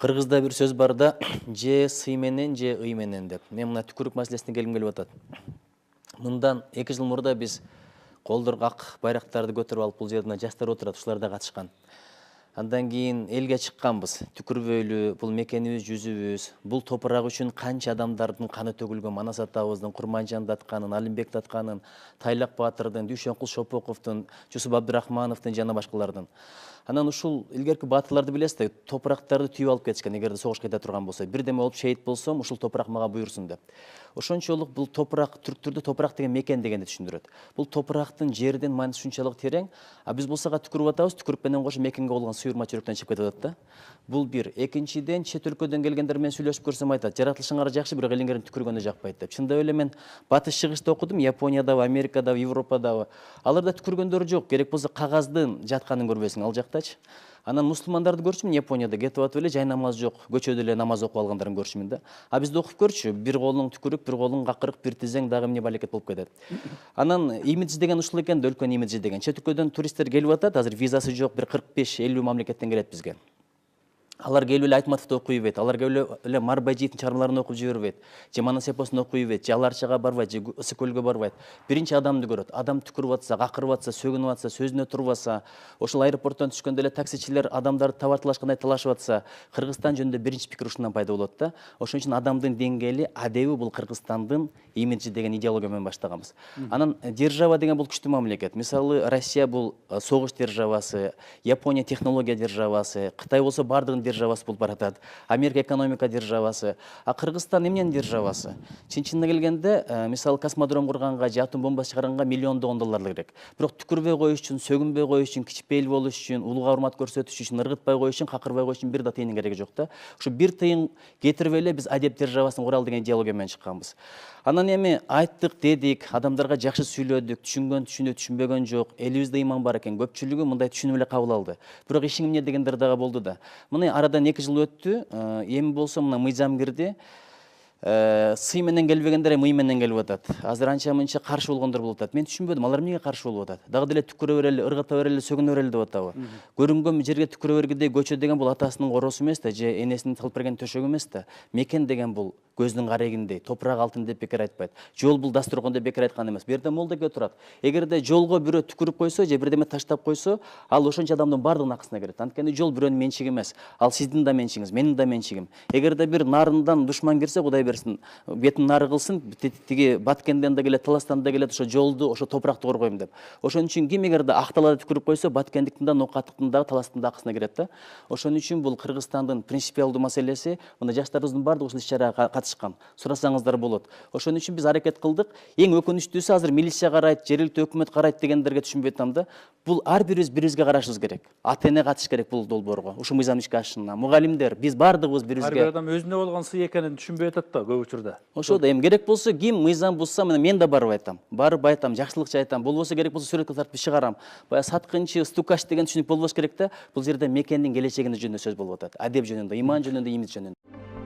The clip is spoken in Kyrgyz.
Кыргызда бир сөз бар да, же сый менен, же ый менен деп. Мен мына түкүрүк маселесине келгим келип атат. Мындан 2 жыл мурда биз колдорго ак байрактарды көтөрүп алып бул жерде жаштар отурат, ушулар да катышкан. Андан кийин элге чыкканбыз. Түкүрбөйлү бул мекенибиз, жүзүбүз, бул топурак үчүн канча адамдардын каны төгүлгөн, Манас атабыздын, Курманжан атканын, Алимбек атканын, Тайлак Баатырдын, Дүйшөнкул Шопоковдун, Жусуп Абдырахмановдун жана башкалардын. Анан ушул илгерки баатырларды билесиз, топурактарды түйүп алып кетишкен, эгерде согуш кайда турган болсо, бирдеме болуп шейит болсом, ушул топурак мага буйрсун деп. Ошончолук бул топурак, түрктөрдө топурак деген мекен дегенди түшүндүрөт. Бул топурактын жердин мааниси ушунчалык терең, а биз болсо түкүрүп атабыз, түкүрүк менен кошо мекенге болгон суйурма чүрөктөн чыгып кетип атат да. Бул бир. Экинчиден, чет өлкөдөн келгендер менен сүйлөшүп көрсөм айтат, жаратылышыңар жакшы, бирок элиңердин түкүргөнү жакпайт деп. Чындап эле мен батыш чыгышта окудум, Япониядабы, Америкадабы, Европадабы. Аларда түкүргөндөр жок, керек болсо кагаздын жатканын көрбөсүң ал жактачы. Анан мусулмандарды көрчүмүн, Японияда кетип атып эле жай намаз жок, көчөдө эле намаз окуп алгандарын көрчүмүн да. А бизде окуп көрчү, бир колуң түкүрүк, бир колуң какырык, бир тизең дагы эмне балекет болуп кетет. Анан имидж деген ушул экен да, өлкөнүн имиджи деген. Чет өлкөдөн туристтер келип атат, азыр визасы жок, бир 45-50 мамлекеттен келет бизге. Алар келип эле Айтматовду окуй бербейт, алар келип эле Марбайжиевдин чыгармаларын окуп жибербейт, же Манас эпосун окуй бербейт, же Аларчага барбайт, же Ысык көлгө барбайт. Биринчи адамды көрөт. Адам түкүрүп атса, какырып атса, сөгүнүп атса, сөзүнө турбаса, ошол аэропорттон түшкөндө эле таксичилер адамдарды табартылашкандай талашып атса, Кыргызстан жөнүндө биринчи пикир ушундан пайда болот да. Ошон үчүн адамдын деңгээли, адеби бул Кыргызстандын имиджи деген идеология менен баштаганбыз. Анан держава деген бул күчтүү мамлекет. Мисалы, Россия бул согуш державасы, Япония технология державасы, Кытай болсо бардыгын державасы болуп баратат. Америка экономика державасы. А Кыргызстан эмненин державасы? Чын-чынына келгенде, мисалы, космодром курганга же атом бомбасы чыгарганга миллиондогон долларлар керек. Бирок түкүрбөй коюш үчүн, сөгүнбөй коюш үчүн, кичпейил болуш үчүн, улууга урмат көрсөтүш үчүн, ыргытпай коюш үчүн, какырбай коюш үчүн бир да тыйындын кереги жок да. Ушу бир тыйын кетирип эле биз адеп державасын куралы деген идеология менен чыкканбыз. Анан эми айттык, дедик, адамдарга жакшы сүйлөдүк, түшүнгөн түшүнүп, түшүнбөгөн жок. Элибизде иман бар экен, көпчүлүгү мындай түшүнүп эле кабыл алды. Бирок ишиң эмне дегендер дагы болду да. Мына арадан 2 жыл өттү, эми болсо мына мыйзам кирди. Сый менен келбегендер эми ый менен келип атат. Азыр анча-мынча каршы болгондор болуп атат. Мен түшүнбөдүм, алар эмнеге каршы болуп атат? Дагы деле түкүрө берели, ыргыта берели, сөгүнө берели деп атабы? Көрүнгөн жерге түкүрө бергидей көчө деген бул атасынын коросу эмес да, же энесинин салып берген төшөгү эмес да. Мекен деген бул көздүн карегиндей, топурак алтын деп бекер айтпайт. Жол бул дасторкон деп бекер айткан эмес. Бу жерде молдоге турат. Эгерде жолго бирөө түкүрүп койсо же бирдеме таштап койсо, ал ошончо адамдын бардыгынын акысына кирет. Анткени жол бирөөнүн менчиги эмес. Ал сиздин да менчигиңиз, менин да менчигим. Эгерде бир нарындан душман кирсе, Кудай берсин, бетин нары кылсын, тиги Баткенден да келет, Таластан да келет, ошо жолду, ошо топуракты коргойм деп. Ошон үчүн ким эгерде ак талаада түкүрүп койсо, Баткендиктин да, Ноокаттыктын да, Таластын да акысына кирет да. Ошон үчүн бул Кыргызстандын принципиалдуу маселеси, мына жаштарыбыздын бардыгы ушул иш-чарага катышкан. Сурасаңыздар болот. Ошон үчүн биз аракет кылдык. Эң өкүнүчтүүсү азыр милиция карайт, жергиликтүү өкмөт карайт дегендерге түшүнбөй атам да. Бул ар бирибиз бирибизге карашыбыз керек. АТН катыш керек бул долбоорго. Ушул мыйзам ишке ашышына. Мугалимдер, биз бардыгыбыз бирибизге. Ар бир адам өзүнө болгон сый экенин түшүнбөй атат да көп учурда. Ошо да эми керек болсо ким мыйзам бузса, мен да барып айтам. Барып айтам, жакшылыкчы айтам. Болбосо керек болсо сүрөткө тартып чыгарам. Баягы саткынчы, стукач деген түшүнүк болбош керек да. Бул жерде мекендин келечегине жөнүндө сөз болуп атат. Адеп жөнүндө, иман жөнүндө, имидж жөнүндө.